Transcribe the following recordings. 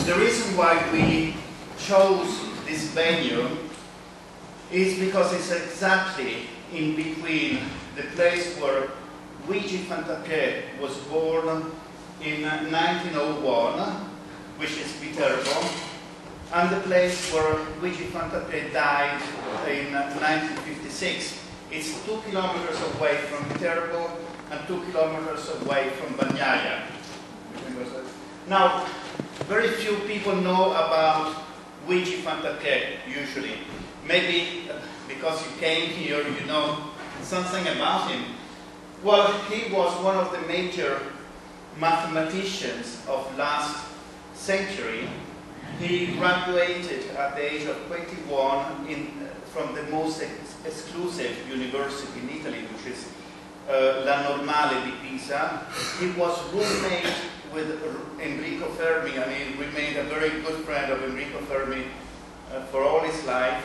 The reason why we chose this venue is because it's exactly in between the place where Luigi Fantappiè was born in 1901, which is Viterbo, and the place where Luigi Fantappiè died in 1956. It's 2 kilometers away from Viterbo and 2 kilometers away from Bagnaia. Now, very few people know about Luigi Fantappiè, usually. Maybe because you came here, you know something about him. Well, he was one of the major mathematicians of last century. He graduated at the age of 21 from the most exclusive university in Italy, which is La Normale di Pisa. He was roommate with Enrico Fermi, and he remained a very good friend of Enrico Fermi for all his life.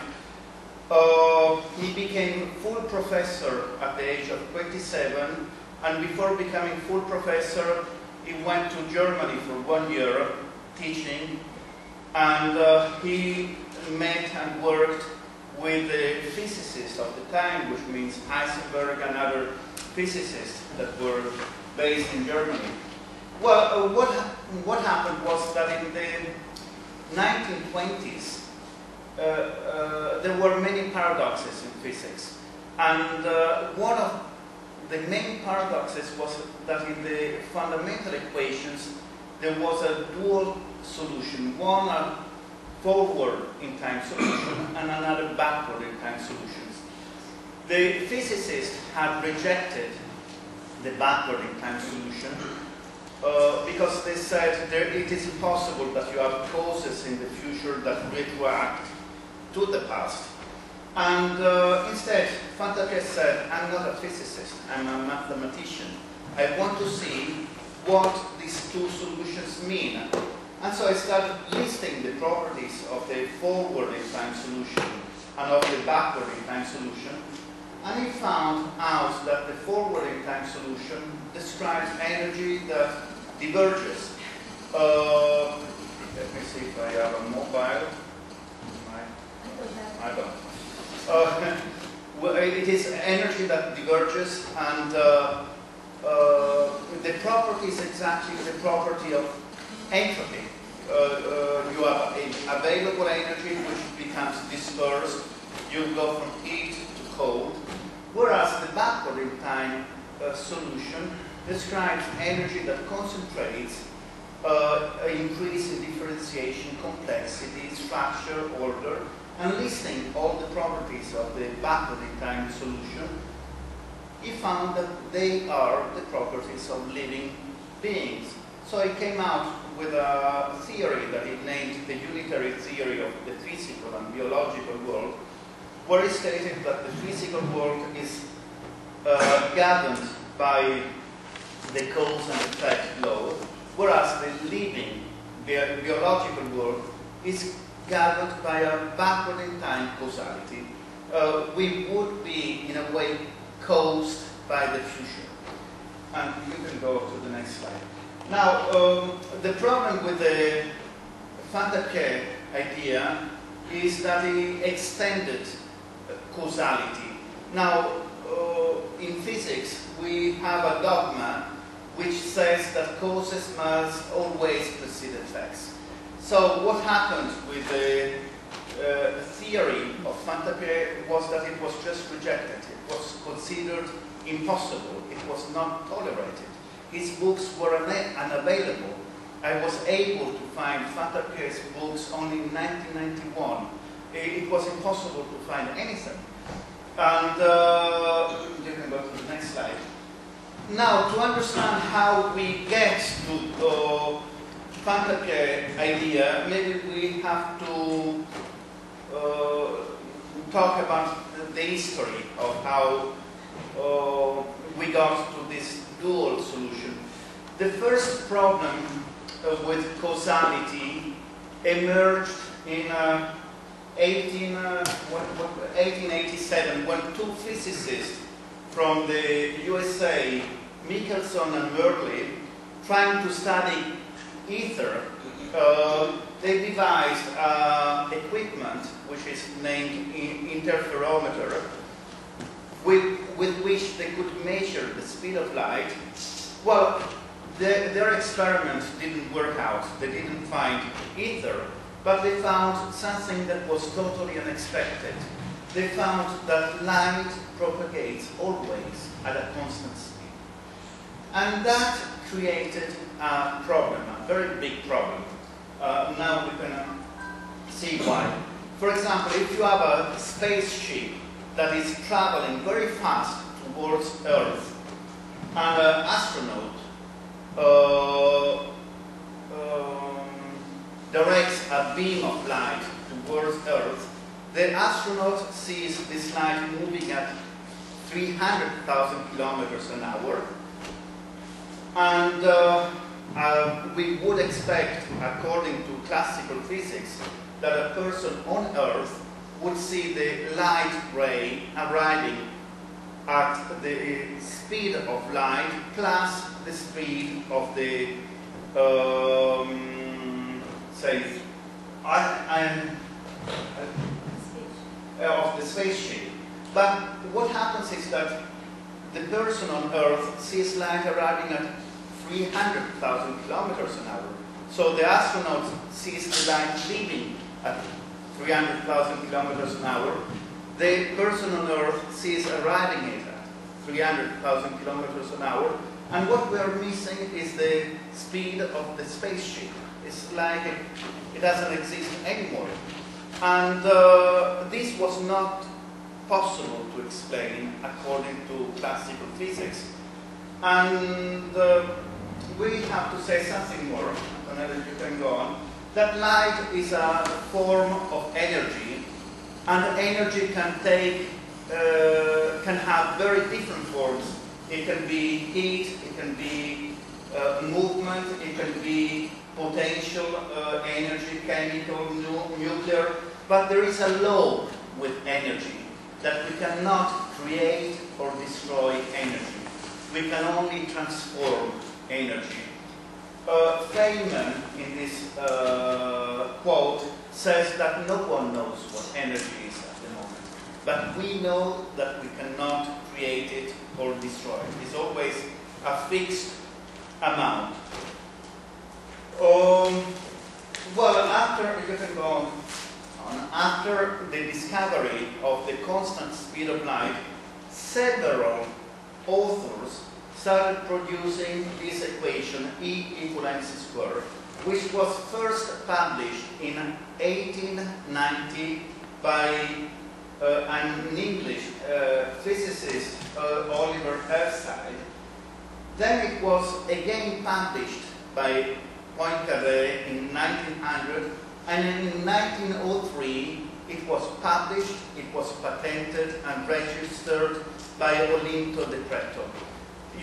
He became full professor at the age of 27, and before becoming full professor, he went to Germany for 1 year teaching, and he met and worked with the physicists of the time, which means Heisenberg and other physicists that were based in Germany. Well, what happened was that in the 1920s, there were many paradoxes in physics, and one of the main paradoxes was that in the fundamental equations there was a dual solution, one a forward in time solution and another backward in time solutions. The physicists had rejected the backward in time solution because they said it is impossible that you have causes in the future that retroact to the past. And instead, Fantappiè said, I'm not a physicist, I'm a mathematician. I want to see what these two solutions mean. And so I started listing the properties of the forward in time solution and of the backward in time solution. And he found out that the forward in time solution describes energy that diverges. Let me see if I have a mobile. I don't. Well, it is energy that diverges, and the property is exactly the property of entropy. You have available energy which becomes dispersed. You go from heat to cold, whereas the backward in time solution describes energy that concentrates, increase in differentiation, complexity, structure, order, and listing all the properties of the backward in time solution. He found that they are the properties of living beings. So he came out with a theory that he named the Unitary theory of the physical and biological world, where he stated that the physical world is governed by the cause and effect law, whereas the living biological world is governed by a backward in time causality. We would be, in a way, caused by the future. And you can go to the next slide. Now, the problem with the Fantappiè idea is that he extended causality. Now, in physics, we have a dogma which says that causes must always precede effects. So what happened with the theory of Fantappiè was that it was just rejected. It was considered impossible. It was not tolerated. His books were unavailable. I was able to find Fantappiè's books only in 1991. It was impossible to find anything. And you can go to the next slide. Now, to understand how we get to Fantappiè idea, maybe we have to talk about the history of how we got to this dual solution. The first problem with causality emerged in 1887 when two physicists from the USA, Michelson and Merle, trying to study ether, they devised equipment which is named interferometer, with which they could measure the speed of light. Well, their experiment didn't work out. They didn't find ether, but they found something that was totally unexpected. They found that light propagates always at a constant speed. And that created a problem, a very big problem. Now we can see why. For example, if you have a spaceship that is traveling very fast towards Earth, and an astronaut directs a beam of light towards Earth, the astronaut sees this light moving at 300,000 kilometers an hour, and we would expect, according to classical physics, that a person on Earth would see the light ray arriving at the speed of light plus the speed of the of the spaceship. But what happens is that the person on Earth sees light arriving at 300,000 kilometers an hour. So the astronaut sees the light leaving at 300,000 kilometers an hour. The person on Earth sees arriving at 300,000 kilometers an hour. And what we are missing is the speed of the spaceship. It's like it doesn't exist anymore. And this was not possible to explain according to classical physics. And we have to say something more, and then you can go on. That light is a form of energy, and energy can have very different forms. It can be heat, it can be movement, it can be potential energy, chemical, nuclear, but there is a law with energy that we cannot create or destroy energy. We can only transform energy. Feynman, in this quote, says that no one knows what energy is at the moment, but we know that we cannot create it or destroy it. It's always a fixed amount. Well, after, you can go on, after the discovery of the constant speed of light, several authors started producing this equation, E equal mc squared, which was first published in 1890 by an English physicist, Oliver Hertzside. Then it was again published by Poincaré in 1900, and in 1903 it was published, it was patented and registered by Olinto de Pretto.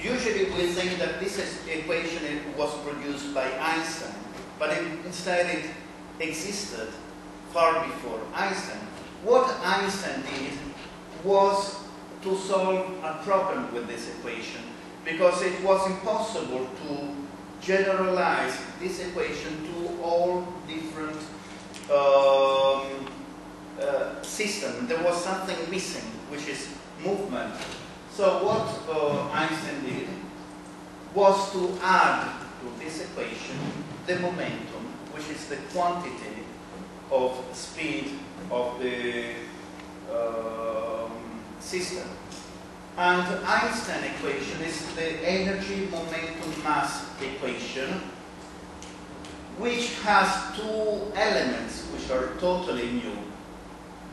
Usually we think that this equation was produced by Einstein, but instead it existed far before Einstein. What Einstein did was to solve a problem with this equation, because it was impossible to generalize this equation to all different systems. There was something missing, which is movement. So what Einstein did was to add to this equation the momentum, which is the quantity of speed of the system. And Einstein equation is the energy momentum mass equation, which has two elements which are totally new.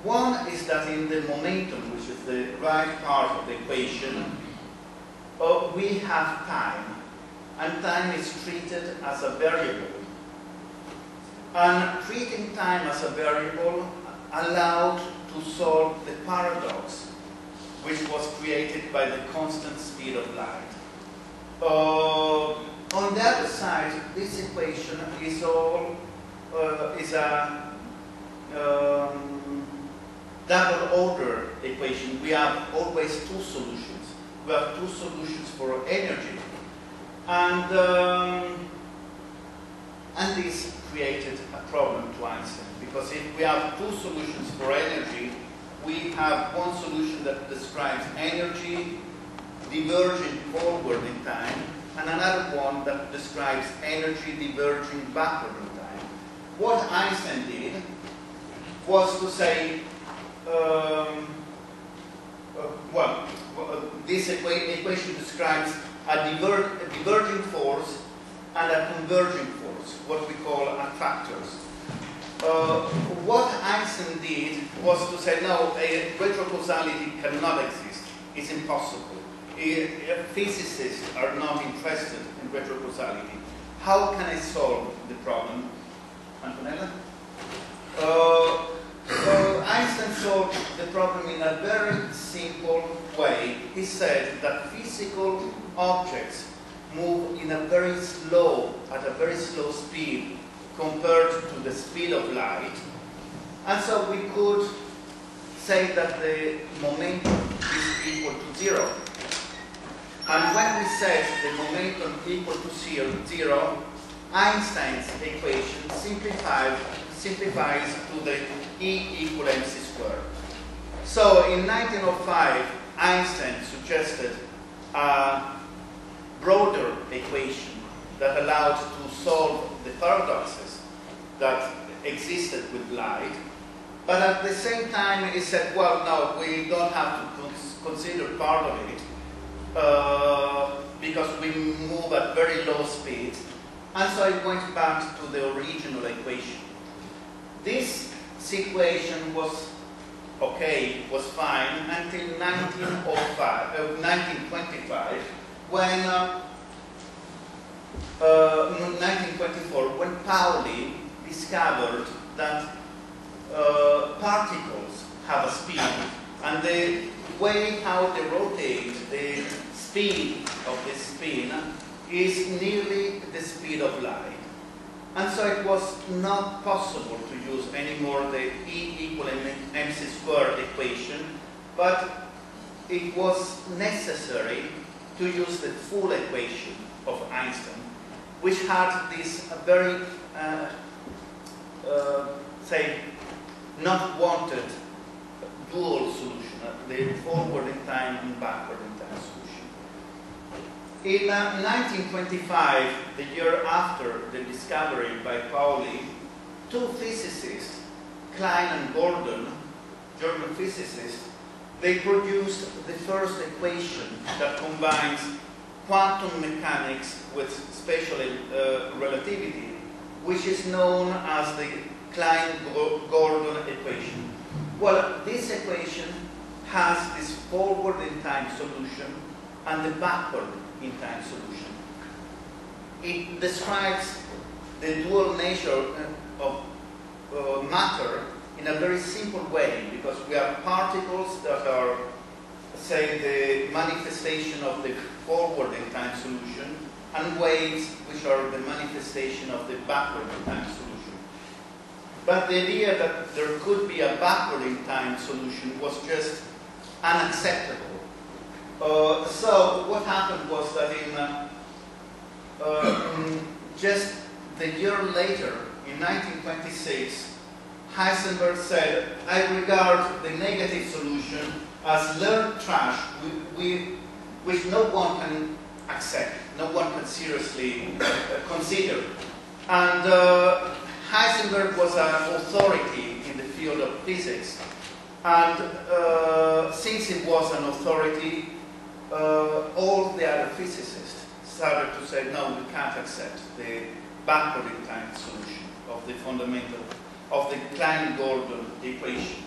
One is that in the momentum, which is the right part of the equation, we have time, and time is treated as a variable. And treating time as a variable allowed to solve the paradox, which was created by the constant speed of light. On the other side, this equation is a double order equation. We have always two solutions. We have two solutions for energy. And And this created a problem to Einstein, because if we have two solutions for energy, we have one solution that describes energy diverging forward in time, and another one that describes energy diverging backward in time. What Einstein did was to say, this equation describes a diverging force and a converging force, what we call attractors. What Einstein did was to say, no, retrocausality cannot exist. It's impossible. Physicists are not interested in retrocausality. How can I solve the problem? Antonella? So Einstein solved the problem in a very simple way. He said that physical objects move in a at a very slow speed compared to the speed of light. And so we could say that the momentum is equal to 0. And when we set the momentum equal to 0, Einstein's equation simplifies to the E equal mc squared. So in 1905, Einstein suggested a broader equation that allowed to solve the paradoxes that existed with light. But at the same time, he said, well, no, we don't have to consider part of it because we move at very low speeds. And so I went back to the original equation. This equation was okay, was fine until 1925, when 1924, when Pauli discovered that particles have a speed, and the way how they rotate, the speed of the spin is nearly the speed of light. And so it was not possible to use anymore the E equal mc squared equation, but it was necessary to use the full equation of Einstein, which had this very, say, not wanted dual solution, the forward in time and backward in time solution. In 1925, the year after the discovery by Pauli, two physicists, Klein and Gordon, German physicists, they produced the first equation that combines quantum mechanics with special relativity, which is known as the Klein-Gordon Equation. Well, this equation has this forward in time solution and the backward in time solution. It describes the dual nature of matter in a very simple way, because we have particles that are, say, the manifestation of the forward in time solution, and waves which are the manifestation of the backward in time solution. But the idea that there could be a backward in time solution was just unacceptable. So what happened was that in just the year later, in 1926, Heisenberg said, I regard the negative solution as learned trash, which no one can accept, no one can seriously consider. And Heisenberg was an authority in the field of physics. And since he was an authority, all the other physicists started to say, no, we can't accept the backward in time solution of the fundamental, of the Klein-Gordon equation.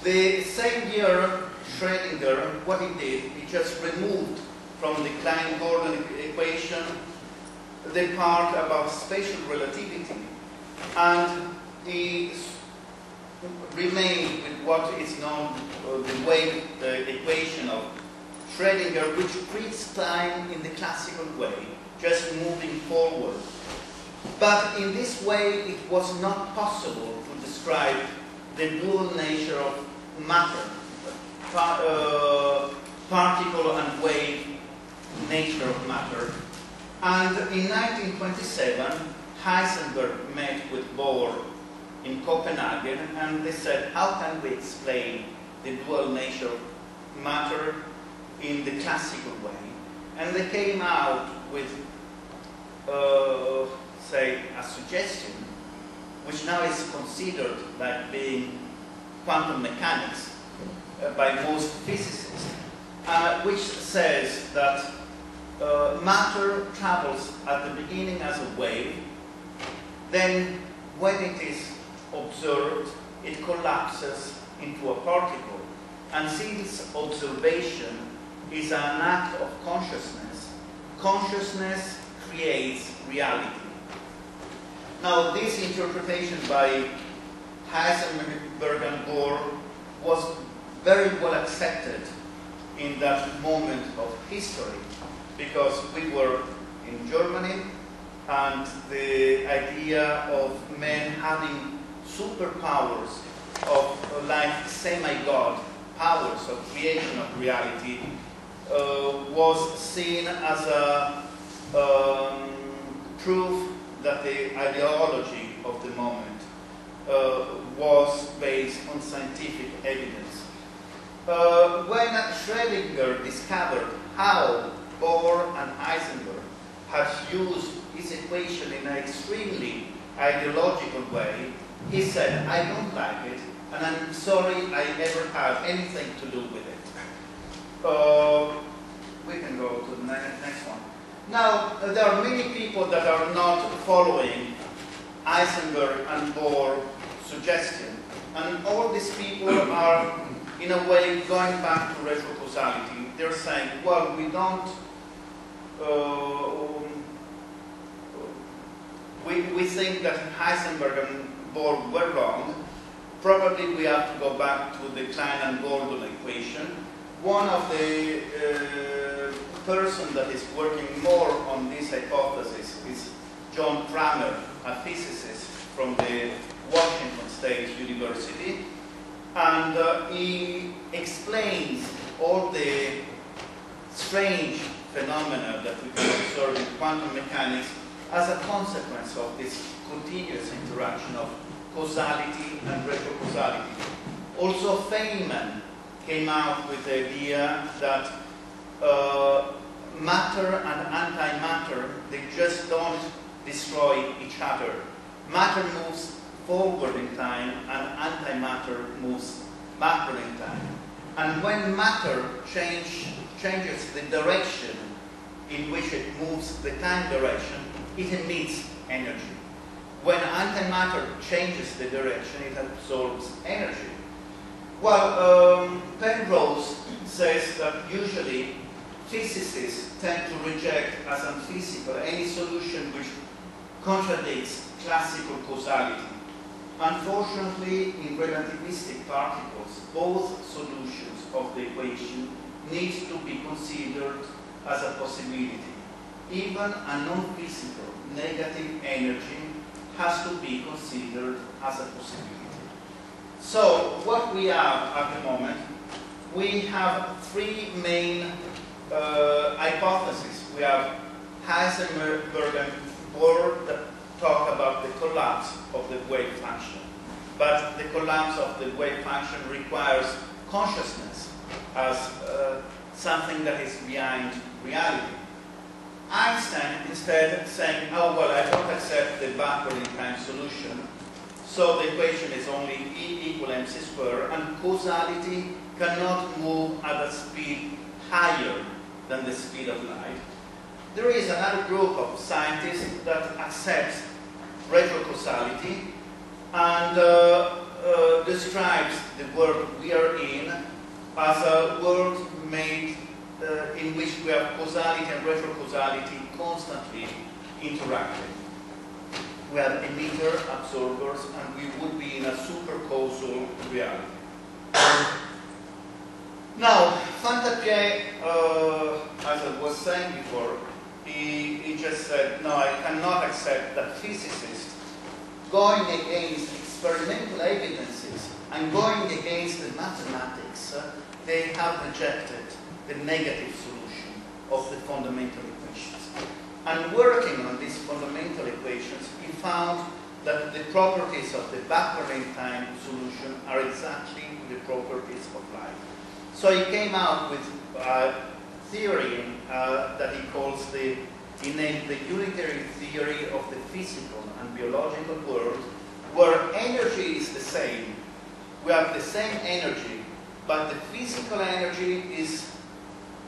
The same year, Schrödinger, what he did, he just removed from the Klein-Gordon equation the part about spatial relativity, and he remained with what is known the wave equation of Schrödinger, which treats time in the classical way, just moving forward. But in this way, it was not possible to describe the dual nature of matter, particle and wave nature of matter. And in 1927, Heisenberg met with Bohr in Copenhagen, and they said, how can we explain the dual nature of matter in the classical way? And they came out with, say, a suggestion, which now is considered like being quantum mechanics by most physicists, which says that matter travels at the beginning as a wave, then when it is observed, it collapses into a particle. And since observation is an act of consciousness, consciousness creates reality. Now, this interpretation by Heisenberg and Bohr was very well accepted in that moment of history, because we were in Germany, and the idea of men having superpowers of like semi-god powers of creation of reality was seen as a proof that the ideology of the moment was based on scientific evidence. When Schrödinger discovered how Bohr and Heisenberg had used his equation in an extremely ideological way, he said, I don't like it, and I'm sorry I ever had anything to do with it. We can go to the next one. Now, there are many people that are not following Heisenberg and Bohr suggestion, and all these people are, in a way, going back to retrocausality. They're saying, well, we don't, we think that Heisenberg and Bohr were wrong. Probably we have to go back to the Klein-Gordon Equation. One of the person that is working more on this hypothesis is John Cramer, a physicist from the Washington State University, and he explains all the strange phenomena that we can observe in quantum mechanics as a consequence of this continuous interaction of causality and retrocausality. Also, Feynman came out with the idea that matter and antimatter, they just don't destroy each other. Matter moves forward in time and antimatter moves backward in time. And when matter changes the direction in which it moves the time direction, it emits energy. When antimatter changes the direction, it absorbs energy. Well, Penrose says that usually physicists tend to reject as unphysical any solution which contradicts classical causality. Unfortunately, in relativistic particles, both solutions of the equation need to be considered as a possibility. Even a non-physical negative energy has to be considered as a possibility. So, what we have at the moment, we have three main hypotheses. We have Heisenberg and Bohr that talk about the collapse of the wave function. But the collapse of the wave function requires consciousness as something that is behind reality. Einstein instead saying, oh well, I don't accept the backward in time solution, so the equation is only E equal mc squared, and causality cannot move at a speed higher than the speed of light. There is another group of scientists that accepts retrocausality and describes the world we are in as a world made in which we have causality and retrocausality constantly interacting. We have emitter, absorbers, and we would be in a supercausal reality. Now, Fantappiè, as I was saying before, he just said, no, I cannot accept that physicists going against experimental evidences and going against the mathematics, they have rejected the negative solution of the fundamental equations. And working on these fundamental equations, he found that the properties of the backward in time solution are exactly the properties of light. So he came out with a theory that he named the Unitary theory of the physical and biological world, where energy is the same. We have the same energy, but the physical energy is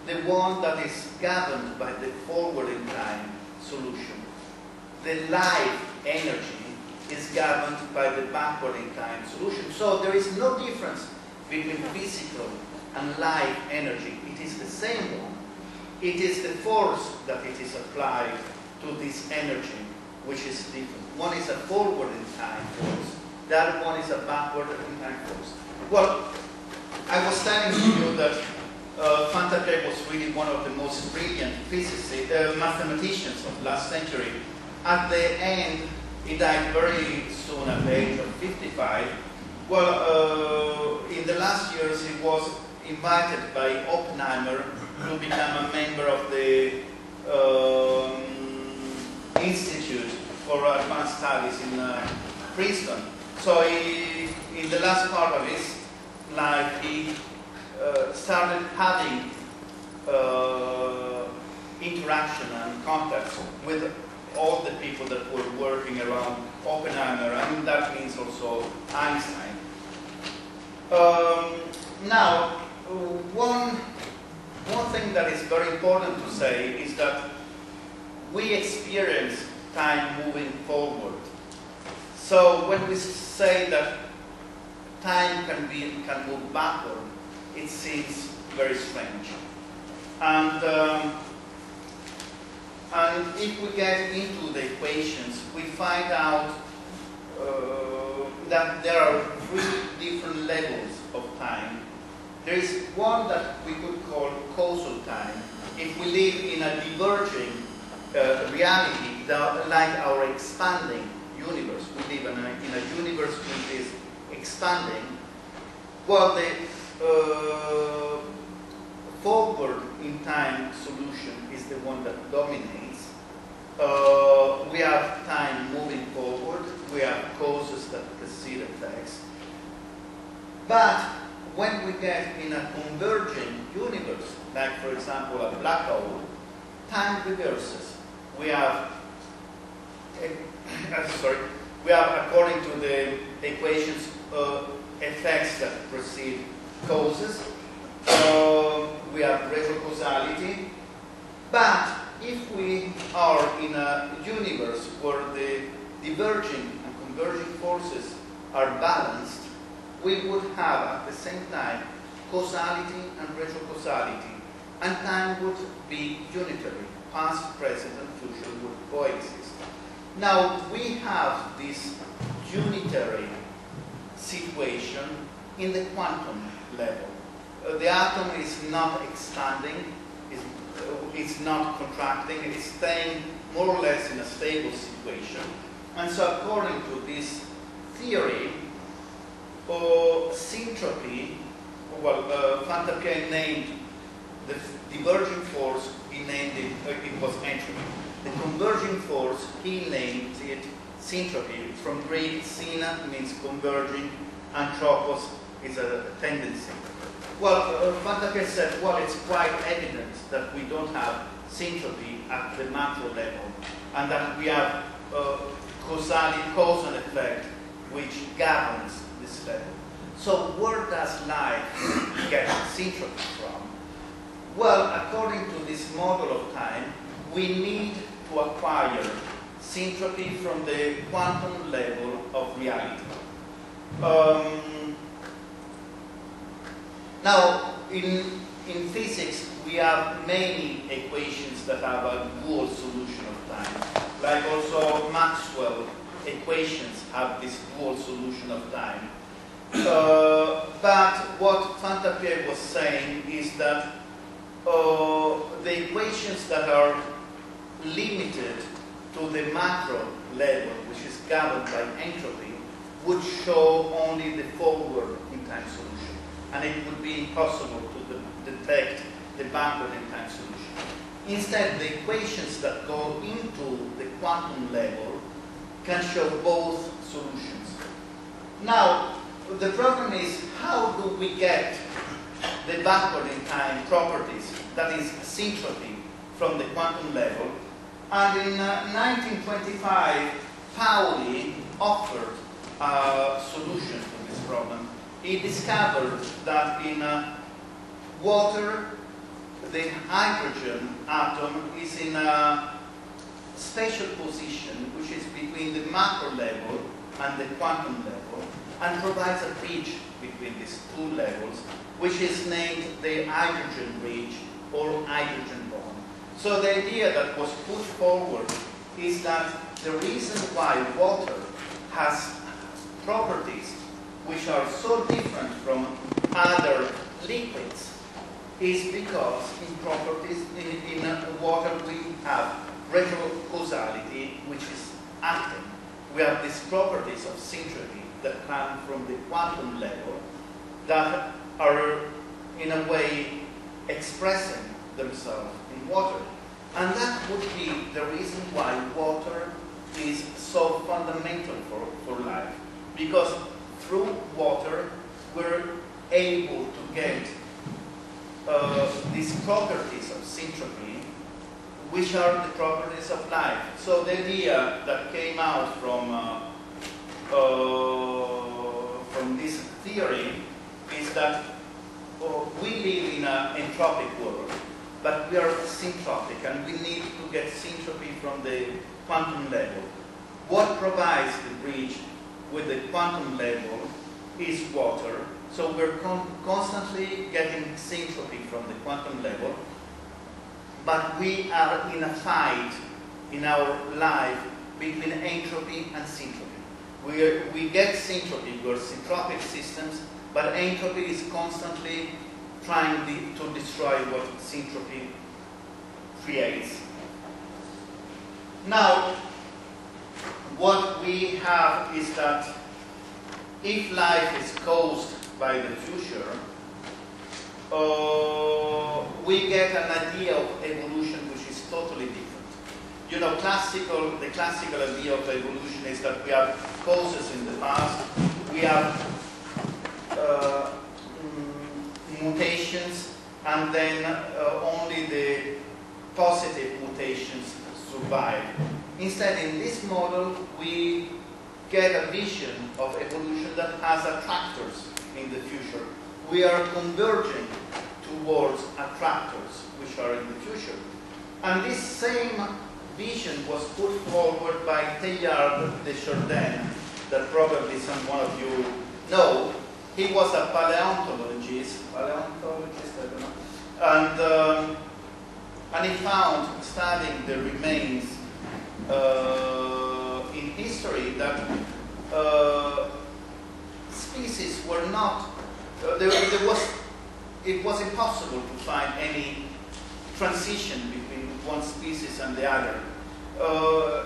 the one that is governed by the forward in time solution. The life energy is governed by the backward in time solution. So there is no difference between physical and life energy. It is the same one. It is the force that it is applied to this energy which is different. One is a forward in time force, the other one is a backward in time force. Well, I was telling you that Fantappiè was really one of the most brilliant physicists, mathematicians of last century. At the end, he died very soon at the age of 55. Well, in the last years, he was invited by Oppenheimer to become a member of the Institute for Advanced Studies in Princeton. So in the last part of his life, he started having interaction and contact with all the people that were working around Oppenheimer, and that means also Einstein. Now, one thing that is very important to say is that we experience time moving forward. So when we say that time can move backward, it seems very strange. And if we get into the equations, we find out that there are three different levels of time. There is one that we could call causal time. If we live in a diverging reality, like our expanding universe, we live in a universe which is expanding, well, the forward in time solution is the one that dominates. We have time moving forward, we have causes that precede effects. But when we get in a converging universe, like for example a black hole, time reverses. We have, according to the equations, effects that precede causes. We have retrocausality. But if we are in a universe where the diverging and converging forces are balanced, we would have at the same time causality and retrocausality, and time would be unitary. Past, present, and future would coexist. Now, we have this unitary situation in the quantum level. The atom is not expanding, it's not contracting, it's staying more or less in a stable situation. And so according to this theory, Syntropy, Fantappiè named the diverging force, he named it, it was entropy. The converging force, he named it Syntropy. From Greek, syna means converging, antropos is a tendency. Well, Fantappiè said, well, it's quite evident that we don't have syntropy at the macro level, and that we have cause and effect which governs this level. So where does life get syntropy from? Well, according to this model of time, we need to acquire syntropy from the quantum level of reality. Now, in physics, we have many equations that have a dual solution of time. Like also Maxwell equations have this dual solution of time. But what Fantappiè was saying is that the equations that are limited to the macro level, which is governed by entropy, would show only the forward in time solution. And it would be impossible to detect the backward in time solution. Instead, the equations that go into the quantum level can show both solutions. Now, the problem is, how do we get the backward in time properties, that is syntropy, from the quantum level? And in 1925, Pauli offered a solution to this problem. He discovered that in water, the hydrogen atom is in a spatial position which is between the macro level and the quantum level, and provides a bridge between these two levels, which is named the hydrogen bridge or hydrogen bond. So the idea that was put forward is that the reason why water has properties which are so different from other liquids is because in water we have retrocausality, which is acting. We have these properties of syntropy that come from the quantum level that are in a way expressing themselves in water. And that would be the reason why water is so fundamental for life. Because through water we're able to get these properties of syntropy, which are the properties of life. So the idea that came out from this theory is that we live in an entropic world, but we are syntropic, and we need to get syntropy from the quantum level. What provides the bridge with the quantum level is water. So we're constantly getting syntropy from the quantum level, but we are in a fight in our life between entropy and syntropy. We get syntropy, we're syntropic systems, but entropy is constantly trying to destroy what syntropy creates. Now, what we have is that if life is caused by the future, we get an idea of evolution which is totally different. You know, the classical idea of evolution is that we have causes in the past, we have mutations, and then only the positive mutations survive. Instead, in this model, we get a vision of evolution that has attractors in the future. We are converging towards attractors which are in the future. And this same vision was put forward by Teilhard de Chardin, that probably someone of you know. He was a paleontologist, I don't know, and he found, studying the remains in history, that species were not, it was impossible to find any transition between one species and the other.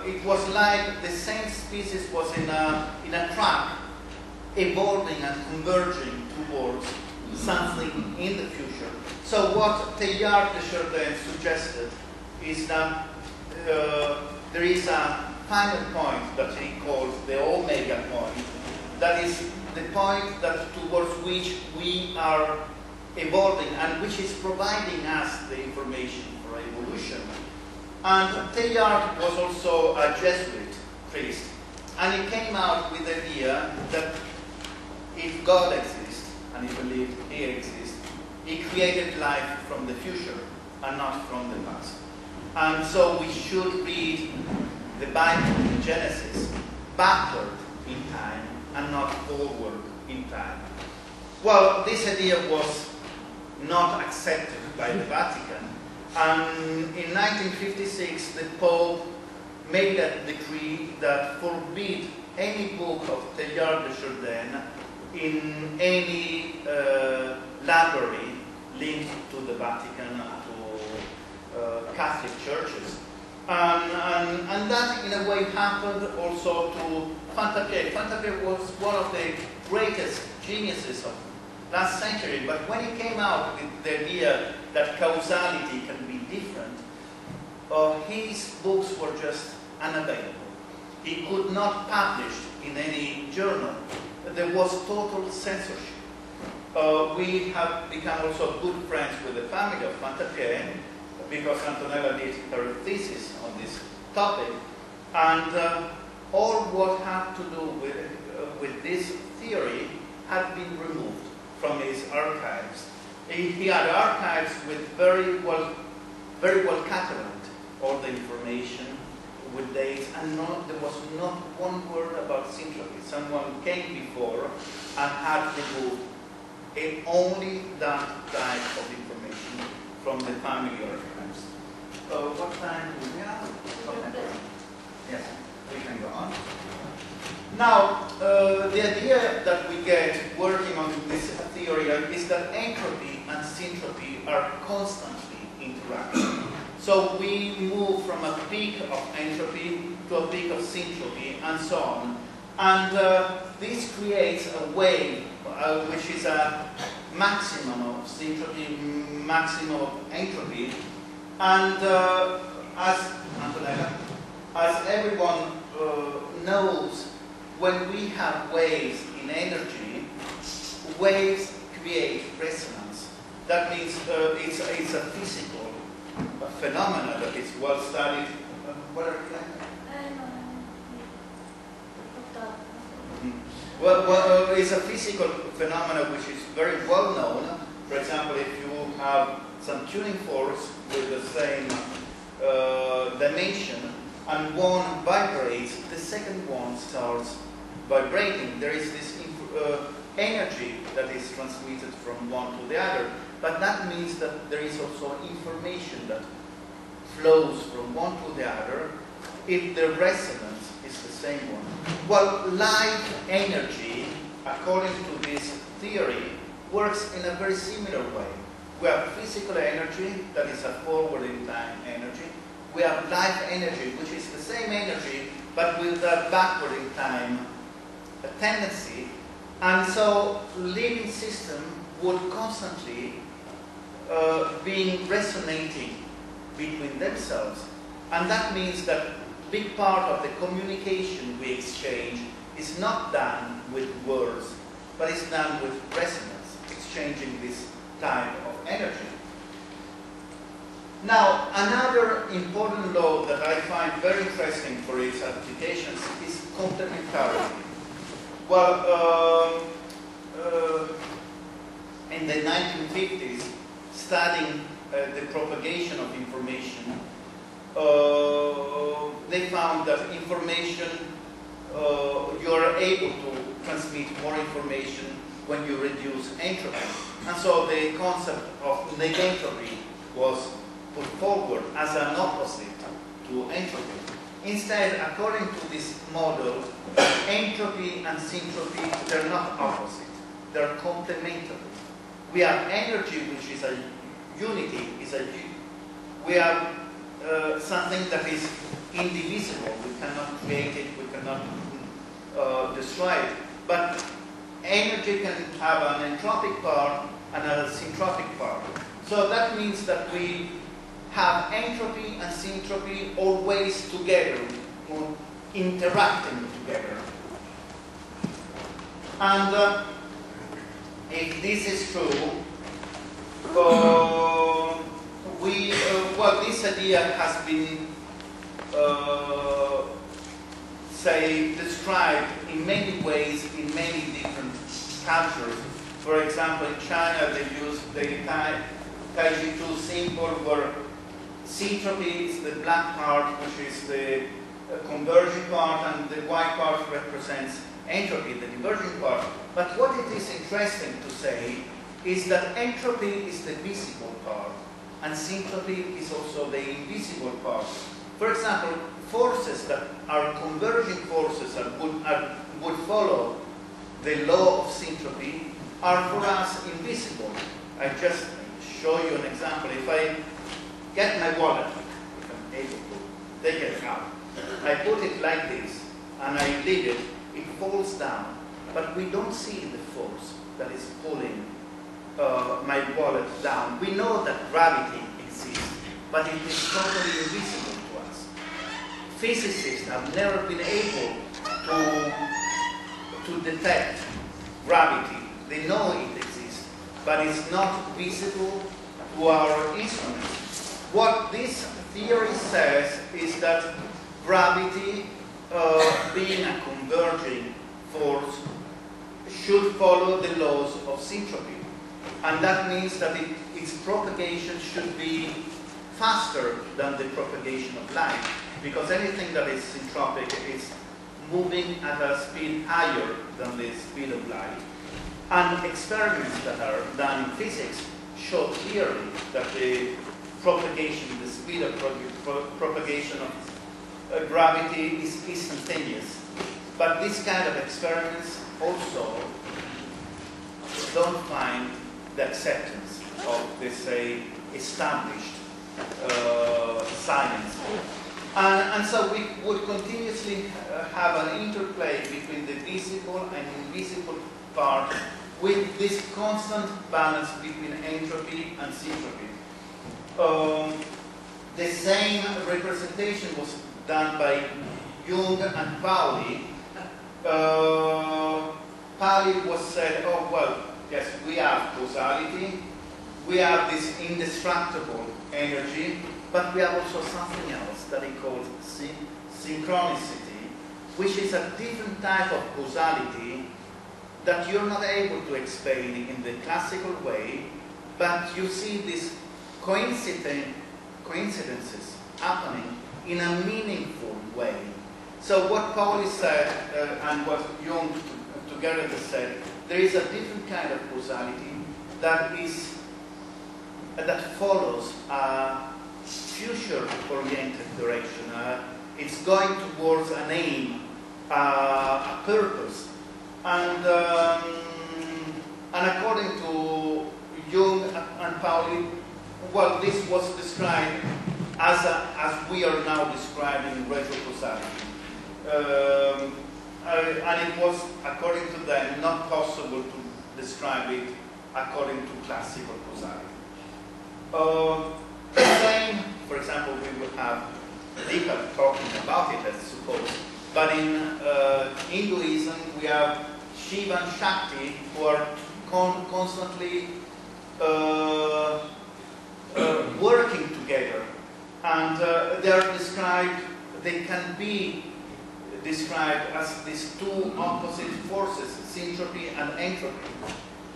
It was like the same species was in a track, evolving and converging towards something in the future. So what Teilhard de Chardin suggested is that there is a final point that he calls the omega point, that is the point that towards which we are evolving and which is providing us the information for evolution. And Teilhard was also a Jesuit priest, and he came out with the idea that if God exists, and he believed he exists, he created life from the future and not from the past. And so we should read the Bible, the Genesis, backward in time and not forward in time. Well, this idea was not accepted by the Vatican, and in 1956 the Pope made a decree that forbid any book of Teilhard de Chardin in any library linked to the Vatican, to Catholic churches. And that in a way happened also to Fantappiè. Fantappiè was one of the greatest geniuses of last century, but when he came out with the idea that causality can be different, his books were just unavailable. He could not publish in any journal. There was total censorship. We have become also good friends with the family of Fantappiè because Antonella did her thesis on this topic, and all what had to do with this theory had been removed from his archives. He had archives with very well cataloged all the information with dates, and there was not one word about Syntropy. Someone came before and had removed only that type of information from the family archives. What time do we have? Okay. Yes, we can go on. Now, the idea that we get working on this theory is that entropy and syntropy are constantly interacting. So we move from a peak of entropy to a peak of syntropy and so on. And this creates a wave which is a maximum of syntropy, maximum of entropy. And as everyone knows, when we have waves in energy, waves create resonance. That means it's a physical phenomenon that is well studied. What are you saying? Well, it's a physical phenomenon which is very well known. For example, if you have some tuning forks with the same dimension and one vibrates, the second one starts vibrating. There is this energy that is transmitted from one to the other, but that means that there is also information that flows from one to the other if the resonance is the same one. Well, light energy, according to this theory, works in a very similar way. We have physical energy, that is a forward in time energy. We have light energy, which is the same energy, but with a backward in time tendency. And so living system would constantly be resonating between themselves. And that means that big part of the communication we exchange is not done with words, but it's done with resonance, exchanging this type of energy. Now, another important law that I find very interesting for its applications is complementarity. Well, in the 1950s, studying the propagation of information, they found that information, you are able to transmit more information when you reduce entropy. And so the concept of negentropy was put forward as an opposite to entropy. Instead, according to this model, entropy and syntropy, they're not opposite, they're complementary. We have energy, which is a unity, we have something that is indivisible. We cannot create it, we cannot destroy it. But energy can have an entropic part and a syntropic part. So that means that we have entropy and syntropy always together, or interacting together. And if this is true, well, this idea has been, say, described in many ways in many different cultures. For example, in China, they use the Taiji-2 symbol where Syntropy is the black part, which is the converging part, and the white part represents entropy, the diverging part. But what it is interesting to say is that entropy is the visible part, and syntropy is also the invisible part. For example, forces that are converging forces and would follow the law of syntropy are for us invisible. I just show you an example. If I get my wallet, if I'm able to take it out, I put it like this, and I leave it, it falls down. But we don't see the force that is pulling my wallet down. We know that gravity exists, but it is totally invisible to us. Physicists have never been able to detect gravity. They know it exists, but it's not visible to our instruments. What this theory says is that gravity, being a converging force, should follow the laws of syntropy. And that means that its propagation should be faster than the propagation of light, because anything that is syntropic is moving at a speed higher than the speed of light. And experiments that are done in physics show clearly that the propagation, the speed of propagation of gravity is instantaneous. But this kind of experiments also don't find the acceptance of this, say, established science. And so we would continuously have an interplay between the visible and invisible part with this constant balance between entropy and syntropy. The same representation was done by Jung and Pauli. Pauli was said, oh, well, yes, we have causality, we have this indestructible energy, but we have also something else that he called synchronicity, which is a different type of causality that you're not able to explain in the classical way, but you see these coincidences happening in a meaningful way. So what Pauli said and what Jung together said, there is a different kind of causality that follows a future-oriented direction. It's going towards an aim, a purpose. And according to Jung and Pauli, well, this was described as we are now describing retrocausality. And it was, according to them, not possible to describe it according to classical causality. The same, for example, we would have Descartes talking about it, I suppose, but in Hinduism we have Shiva and Shakti who are constantly working together, and they can be described as these two opposite forces, syntropy and entropy.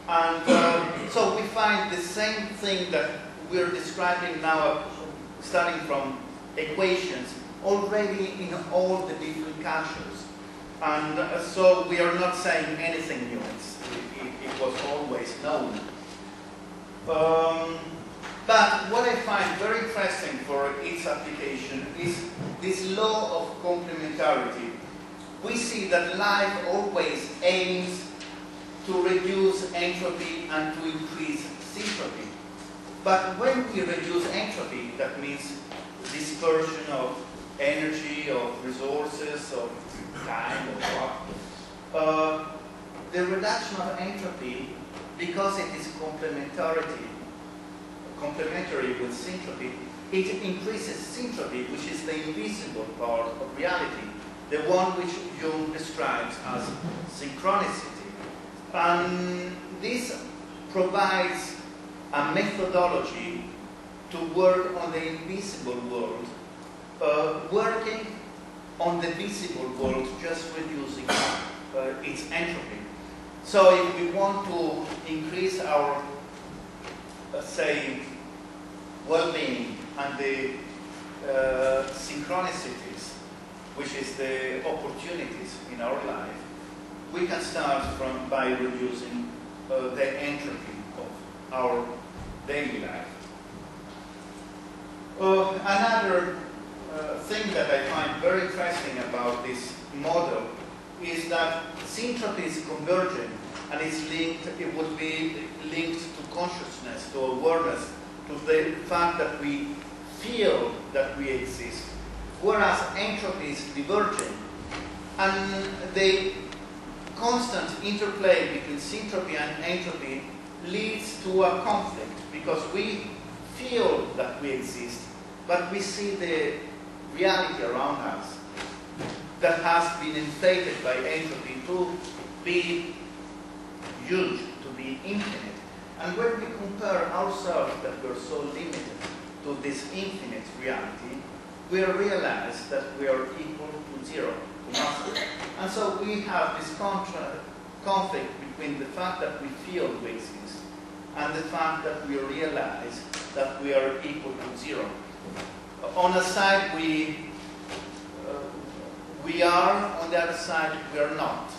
And so we find the same thing that we're describing now, starting from equations, already in all the different cultures. And so we are not saying anything new. It was always known. But what I find very interesting for its application is this law of complementarity. We see that life always aims to reduce entropy and to increase syntropy. But when we reduce entropy, that means dispersion of energy, of resources, of time, or what, the reduction of entropy, because it is complementary with syntropy, it increases syntropy, which is the invisible part of reality, the one which Jung describes as synchronicity. And this provides a methodology to work on the invisible world, working on the visible world, just reducing its entropy. So if we want to increase our, say, well-being and the synchronicities, which is the opportunities in our life, we can start by reducing the entropy of our daily life. Another thing that I find very interesting about this model is that syntropy is convergent, and it would be linked to consciousness, to awareness, to the fact that we feel that we exist, whereas entropy is divergent. And the constant interplay between syntropy and entropy leads to a conflict, because we feel that we exist, but we see the reality around us that has been inflated by entropy to be huge, to be infinite. And when we compare ourselves that we're so limited to this infinite reality, we realize that we are equal to zero, to nothing. And so we have this conflict between the fact that we feel we exist and the fact that we realize that we are equal to zero. On a side we are, on the other side we are not.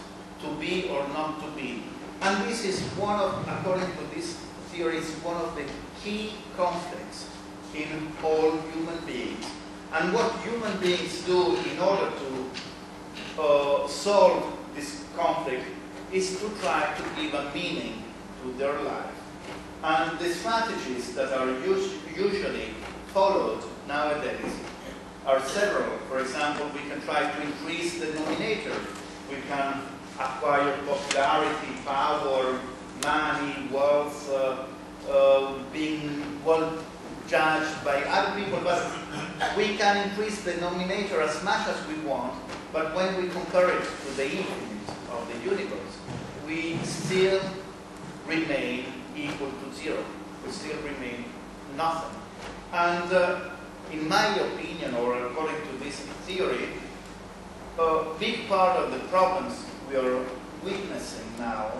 To be or not to be. And this is one of, according to this theory, is one of the key conflicts in all human beings. And what human beings do in order to solve this conflict is to try to give a meaning to their life. And the strategies that are usually followed nowadays are several. For example, we can try to increase the denominator. We can acquire popularity, power, money, wealth, being well judged by other people, but we can increase the denominator as much as we want, but when we compare it to the infinite of the universe, we still remain equal to zero. We still remain nothing. And in my opinion, or according to this theory, a big part of the problems we are witnessing now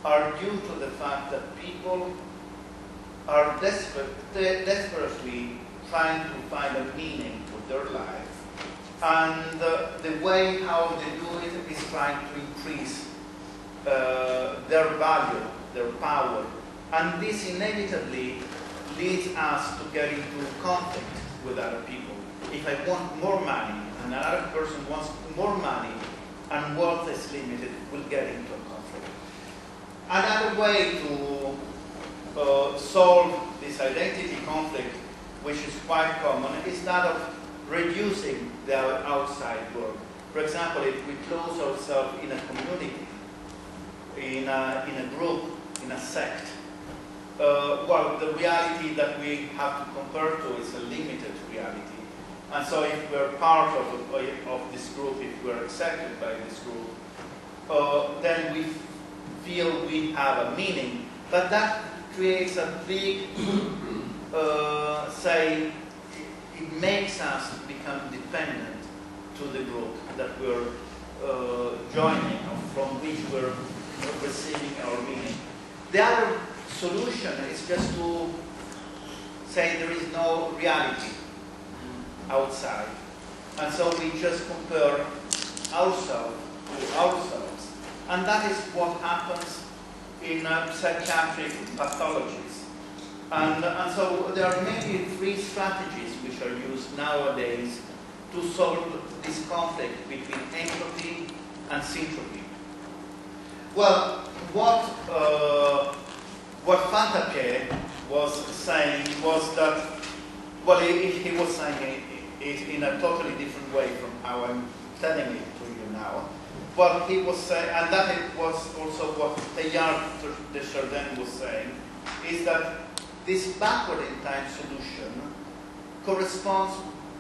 are due to the fact that people are desperately trying to find a meaning to their life. And the way how they do it is trying to increase their value, their power. And this inevitably leads us to get into conflict with other people. If I want more money and another person wants more money and wealth is limited, we'll get into a conflict. Another way to solve this identity conflict, which is quite common, is that of reducing the outside world. For example, if we close ourselves in a community, in a group, in a sect, well, the reality that we have to compare to is a limited reality. And so if we're part of this group, if we're accepted by this group, then we feel we have a meaning. But that creates a big, say, it makes us become dependent to the group that we're joining, from which we're receiving our meaning. The other solution is just to say there is no reality outside. And so we just compare ourselves to ourselves. And that is what happens in psychiatric pathologies. And so there are mainly three strategies which are used nowadays to solve this conflict between entropy and syntropy. Well, what Fantappiè was saying was that, well, he was saying it in a totally different way from how I'm telling it to you now. What he was saying, and that it was also what Teilhard de Chardin was saying, is that this backward in time solution corresponds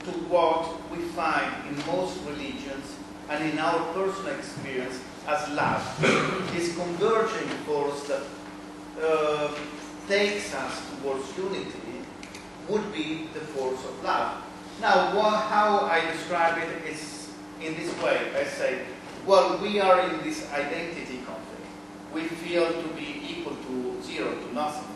to what we find in most religions and in our personal experience as love. This converging force that takes us towards unity would be the force of love. Now, how I describe it is in this way. I say, well, we are in this identity conflict. We feel to be equal to zero, to nothing.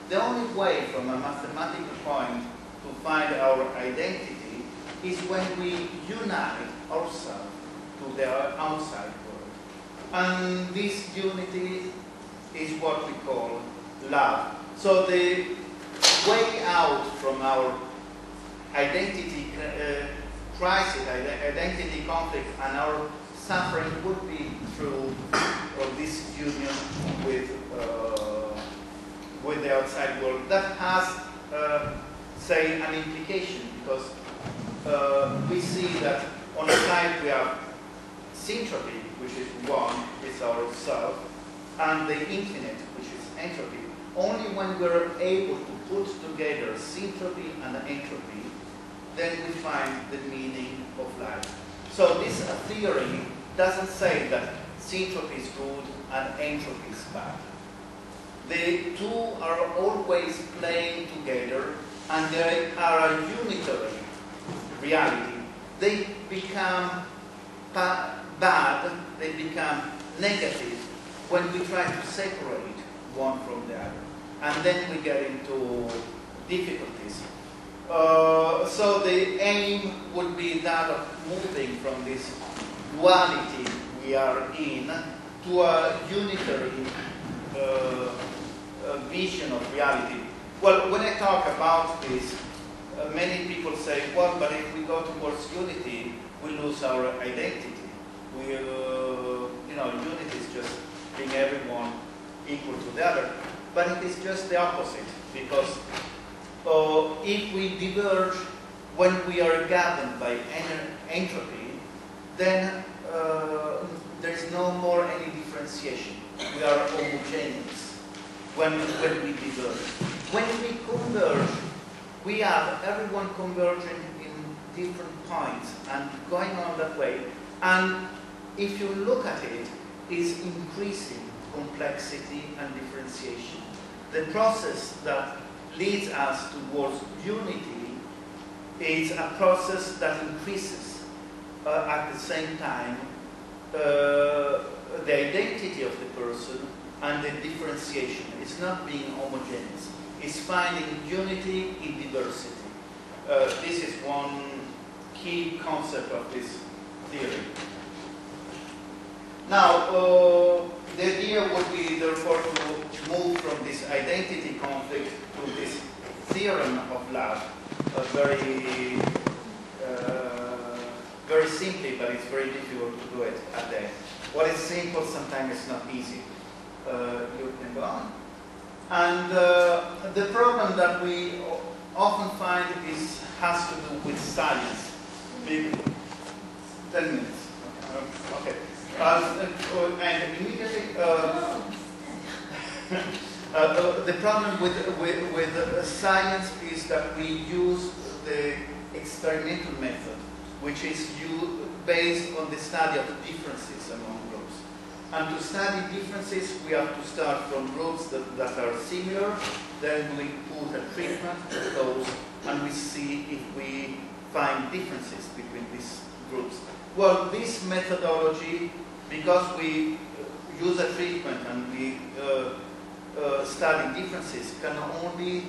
The only way from a mathematical point to find our identity is when we unite ourselves to the outside world. And this unity is what we call love. So the way out from our identity crisis, identity conflict, and our suffering would be through this union with the outside world. That has, say, an implication, because we see that on the side we have Syntropy, which is one, is our self, and the infinite, which is entropy. Only when we're able to put together Syntropy and entropy, then we find the meaning of life. So this theory doesn't say that syntropy is good and entropy is bad. The two are always playing together, and they are a unitary reality. They become bad, they become negative when we try to separate one from the other. And then we get into difficulties. So the aim would be that of moving from this duality we are in to a unitary vision of reality. Well, when I talk about this, many people say, well, but if we go towards unity, we lose our identity. We, unity is just being everyone equal to the other. But it is just the opposite, because if we diverge when we are governed by entropy, then there is no more any differentiation. We are homogeneous when we diverge. When we converge, we have everyone converging in different points and going on that way. And if you look at it, it's increasing complexity and differentiation. The process that leads us towards unity is a process that increases at the same time the identity of the person and the differentiation. It's not being homogeneous. It's finding unity in diversity. This is one key concept of this theory. Now, the idea would be, therefore, to move from this identity conflict to this theorem of love, very simply, but it's very difficult to do it at the end. What is simple sometimes is not easy. You can go on. And the problem that we often find has to do with science. 10 minutes. Okay. And immediately, the problem with science is that we use the experimental method, which is based on the study of differences among groups. And to study differences, we have to start from groups that are similar, then we put a treatment to those, and we see if we find differences between these groups. Well, this methodology, because we use a treatment and we study differences, can only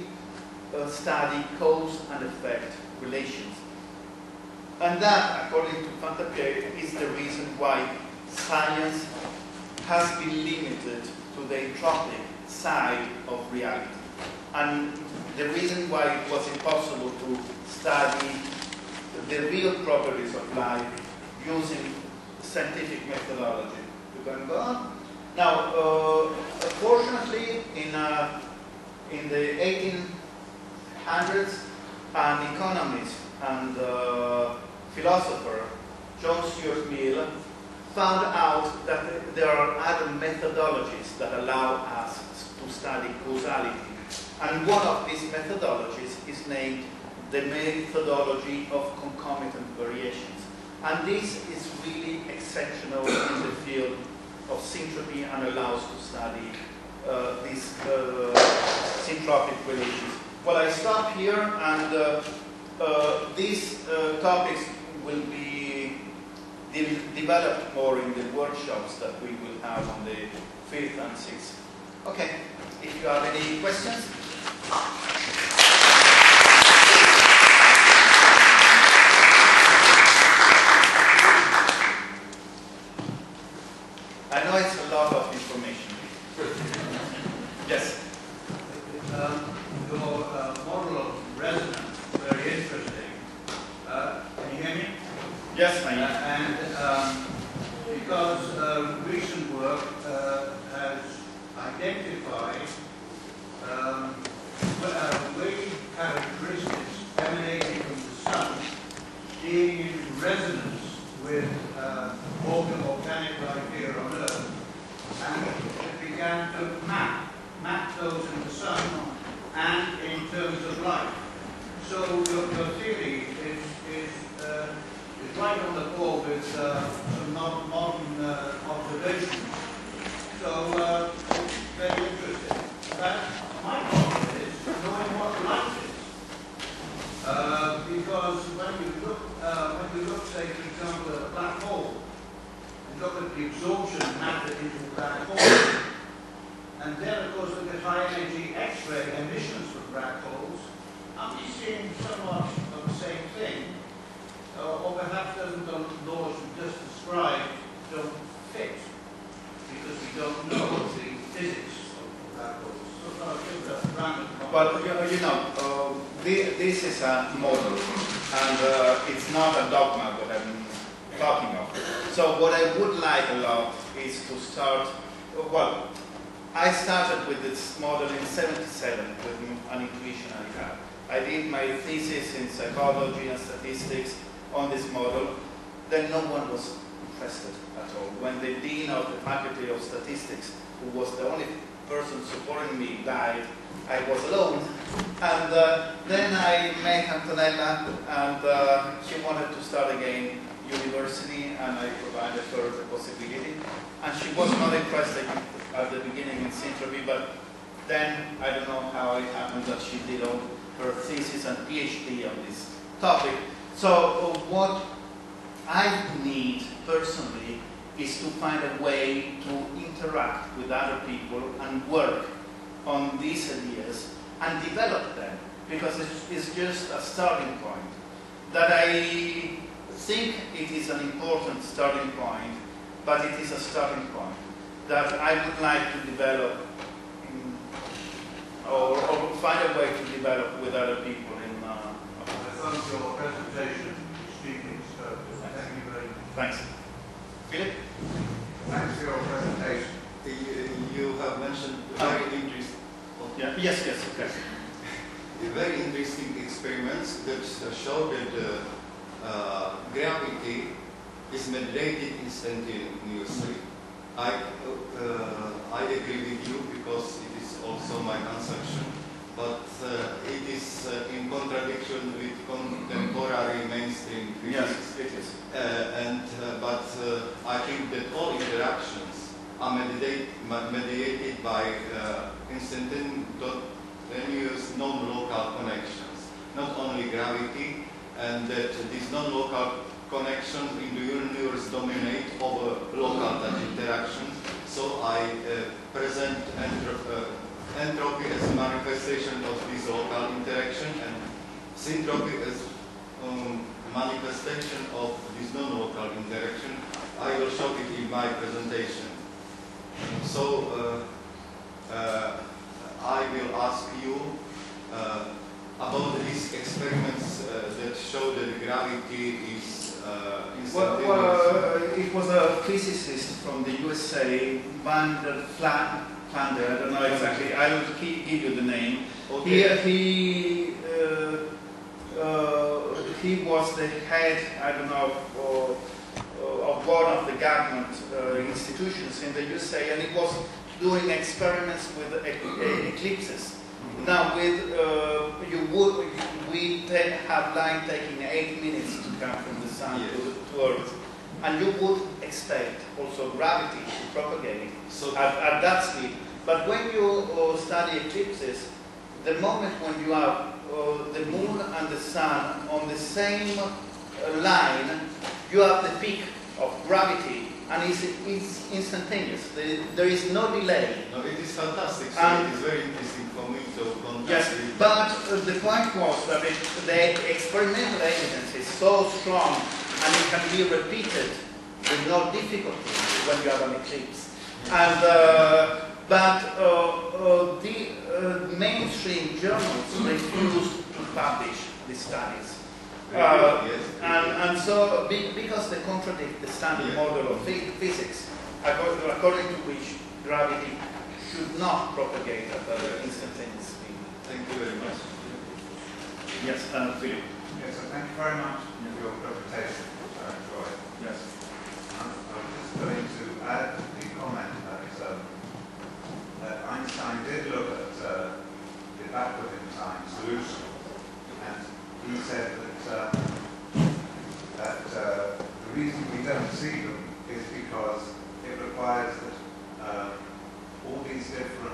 study cause and effect relations. And that, according to Fantappiè, is the reason why science has been limited to the entropic side of reality. And the reason why it was impossible to study the real properties of life using scientific methodology. You can go on. Now, fortunately, in the 1800s, an economist and philosopher, John Stuart Mill, found out that there are other methodologies that allow us to study causality. And one of these methodologies is named the methodology of concomitant variations. And this is really exceptional in the field of syntropy and allows to study these syntropic relations. Well, I stop here, and these topics will be developed more in the workshops that we will have on the 5th and 6th. Okay, if you have any questions. I know it's a lot of information. Yes? Your model of resonance, very interesting. Can you hear me? Yes, I am. And because recent work has identified wave characteristics emanating from the sun being in resonance with organic life here on Earth, and it began to map those in the sun and in terms of life. So your theory is right on the ball with some modern observations. So very interesting. But my problem is knowing what light is. Because when you look, say, for example, at a black hole, and look at the absorption of matter into a black hole, and then, of course, look at high-energy X-ray emissions from black holes, are we seeing somewhat of the same thing? Or perhaps doesn't the laws we just described don't fit, because we don't know the physics of black holes. So I think that's random. But you know, this is a model, and it's not a dogma that I'm talking of. So what I would like a lot is to start, well, I started with this model in '77 with an intuition I had. I did my thesis in psychology and statistics on this model. Then no one was interested at all. When the dean of the faculty of statistics, who was the only person supporting me, died, I was alone. And then I met Antonella, and she wanted to start again university, and I provided her the possibility. And she was not interested at the beginning in Syntropy, but then I don't know how it happened that she did all her thesis and PhD on this topic. So what I need personally is to find a way to interact with other people and work on these ideas and develop them, because it's just a starting point. That I think it is an important starting point, but it is a starting point that I would like to develop or find a way to develop with other people. I thought your presentation extremely instructive. Thank you very much. Thanks. Philip? Thanks for your presentation. You have mentioned very interesting. Yeah. Yes, okay. Very interesting experiments that show that gravity is mediated instantaneously. I agree with you because it is also my conception, but it is in contradiction with contemporary mainstream physics. Yes, it is. But I think that all interactions are mediated by instantaneous non-local connections, not only gravity, and that these non-local connections in the universe dominate over local interactions. So I present entropy as a manifestation of this local interaction, and Syntropy as manifestation of this non-local interaction. I will show it in my presentation. So I will ask you about these experiments that show that gravity is instantaneous. It was a physicist from the USA, Fantappiè, I don't know exactly, I will give you the name. Okay. He was the head, I don't know, of one of the government institutions in the USA, and he was doing experiments with eclipses. Now, we have light taking 8 minutes to come from the sun to Earth, and you would expect also gravity to propagate at that speed. But when you study eclipses, the moment when you have the moon and the sun on the same line, you have the peak of gravity, and it's instantaneous. There is no delay. No, it is fantastic. So it is very interesting for me to contact. Yes, but the point was that the experimental evidence is so strong, and it can be repeated with no difficulty when you have an eclipse. And but the mainstream journals refused to publish these studies. And so, because they contradict the standard model of physics, according to which gravity should not propagate at an instantaneous speed. Thank you very much. Yes, Philip. Yes, so thank you very much for your presentation, which I enjoyed. Yes. I'm just going to add the comment that Einstein did look at the backward in time solution, and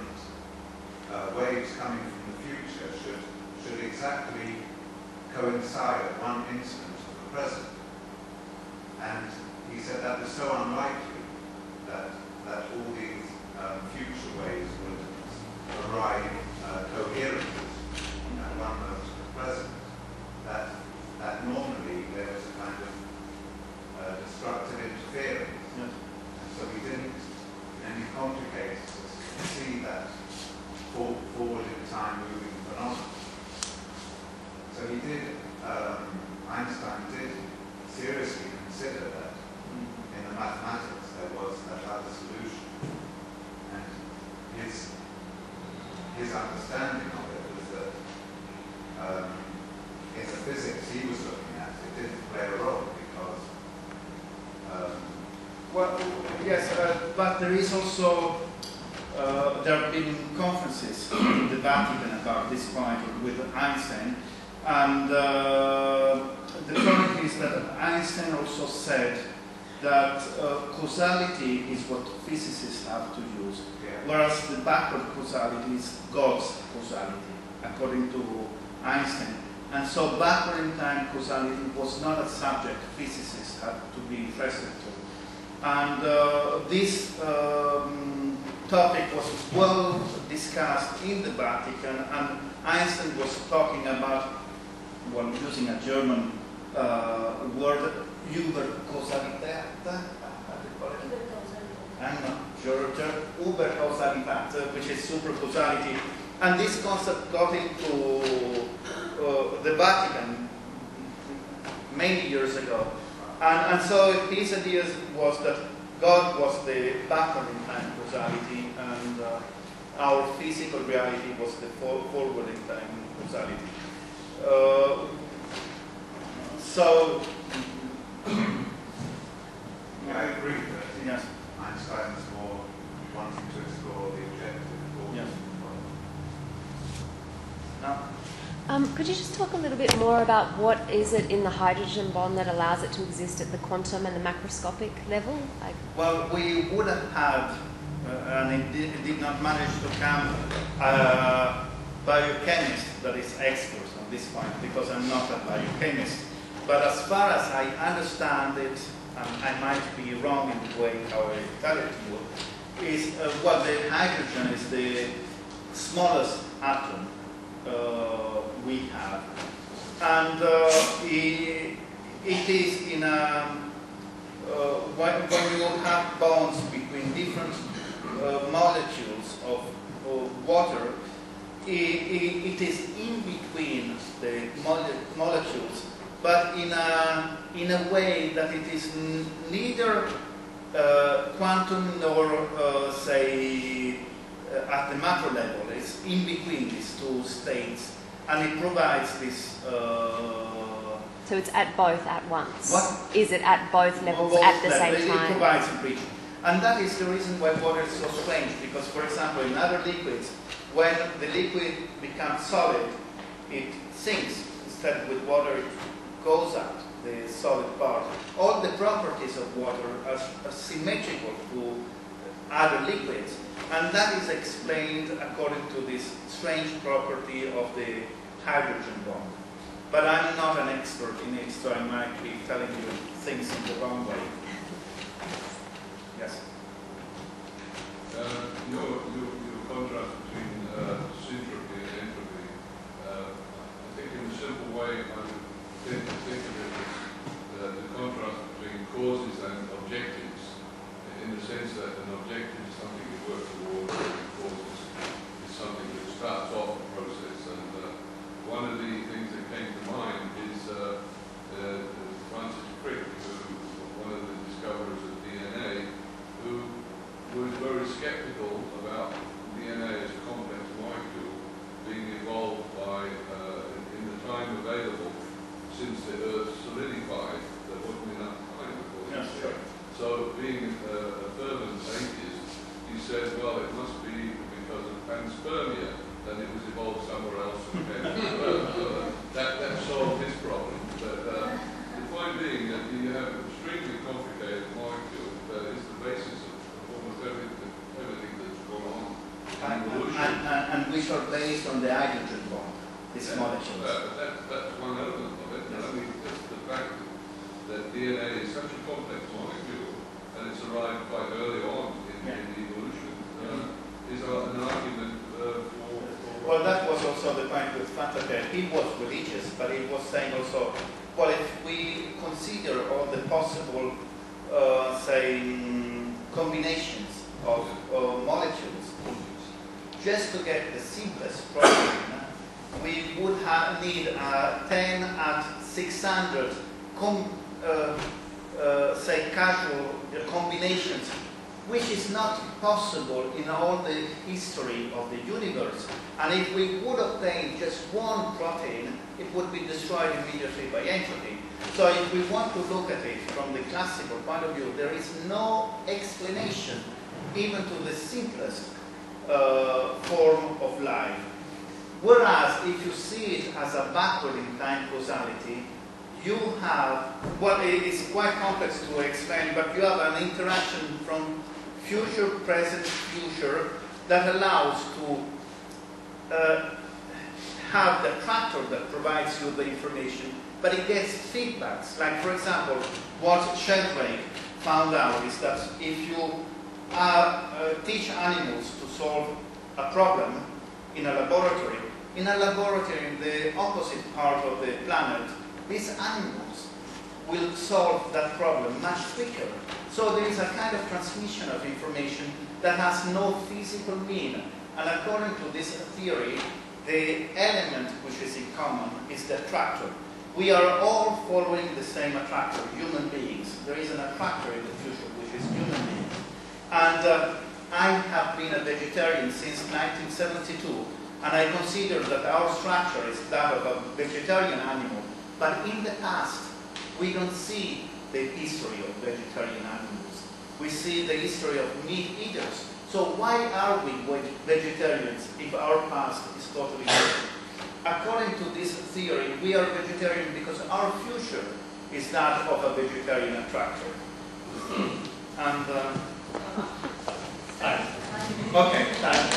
different waves coming from the future should exactly coincide at one instant of the present. And he said that was so unlikely that all these future waves would arrive coherently at one moment of the present, that normally there was a kind of destructive interference. Yes. And so we didn't, in any complicated system, see that forward in time moving phenomenon. So he did, Einstein did seriously consider that in the mathematics there was that other solution. And his understanding of it was that in the physics he was looking at, it didn't play a role because well, yes, but there is also there have been conferences in the Vatican about this point with Einstein, and the point is that Einstein also said that causality is what physicists have to use, whereas the backward causality is God's causality, according to Einstein. And so backward in time causality was not a subject physicists had to be interested to. And this topic was well discussed in the Vatican, and Einstein was talking about, well, using a German word, Überkausalität, Überkausalität, which is supercausality. And this concept got into the Vatican many years ago. And so his idea was that God was the backward in time causality, and our physical reality was the forward in time causality. So, I agree that yes. Einstein was more wanting to explore the objective form. Yes. Now, could you just talk a little bit more about what is it in the hydrogen bond that allows it to exist at the quantum and the macroscopic level? well, we would have had, and it did not manage to come, biochemist that is expert on this point, because I'm not a biochemist. But as far as I understand it, and I might be wrong in the way how I tell it to you, is well, the hydrogen is the smallest atom we have, and it is in a when you have bonds between different molecules of water, it is in between the molecules, but in a way that it is neither quantum nor say at the macro level. It's in between these two states, and it provides this. So it's at both at once. What? Is it at both levels Both at the levels. same It time? provides a bridge. And that is the reason why water is so strange, because, for example, in other liquids, when the liquid becomes solid, it sinks. Instead, with water, it goes out, the solid part. All the properties of water are symmetrical to other liquids. And that is explained according to this strange property of the hydrogen bond. But I'm not an expert in it, so I might be telling you things in the wrong way. Yes? Your contrast between syntropy and entropy, I think in a simple way I would tend to think of it as the contrast between causes and objectives, in the sense that an objective is something you work towards, and causes is something that starts off a process. And one of the things that came to mind is Francis Crick, one of the discoverers of DNA, who was very skeptical about DNA as a complex molecule being evolved by, in the time available, since the Earth solidified, there wasn't enough time, according to him. So, being a fervent atheist, he said, well, it must be because of panspermia, that it was evolved somewhere else and came to Earth. So that solved his problem. But the point being that you have an extremely complicated molecule that is the basis of almost everything that's gone on and which are based on the hydrogen bond, these molecules. That's one element of it. I mean, just the fact that DNA is such a complex molecule, and it's arrived quite early on in evolution, is an argument for... Well, that was also the point with Fantappiè. He was religious, but he was saying also, well, if we consider all the possible, combinations of molecules, just to get the simplest protein, we would need 10 at 600 casual combinations, which is not possible in all the history of the universe. And if we would obtain just one protein, it would be destroyed immediately by entropy. So if we want to look at it from the classical point of view, there is no explanation even to the simplest form of life. Whereas if you see it as a backward in time causality, you have, well, it is quite complex to explain, but you have an interaction from future, present, future that allows to have the tractor that provides you the information, but it gets feedbacks. Like, for example, what Sheldrake found out is that if you teach animals to solve a problem in a laboratory, in the opposite part of the planet, these animals will solve that problem much quicker. So there is a kind of transmission of information that has no physical mean. And according to this theory, the element which is in common is the attractor. We are all following the same attractor, human beings. There is an attractor in the future, which is human beings. And I have been a vegetarian since 1972, and I consider that our structure is that of a vegetarian animal. But in the past, we don't see the history of vegetarian animals. We see the history of meat eaters. So why are we vegetarians if our past is totally different? According to this theory, we are vegetarian because our future is that of a vegetarian attractor. And, okay, time.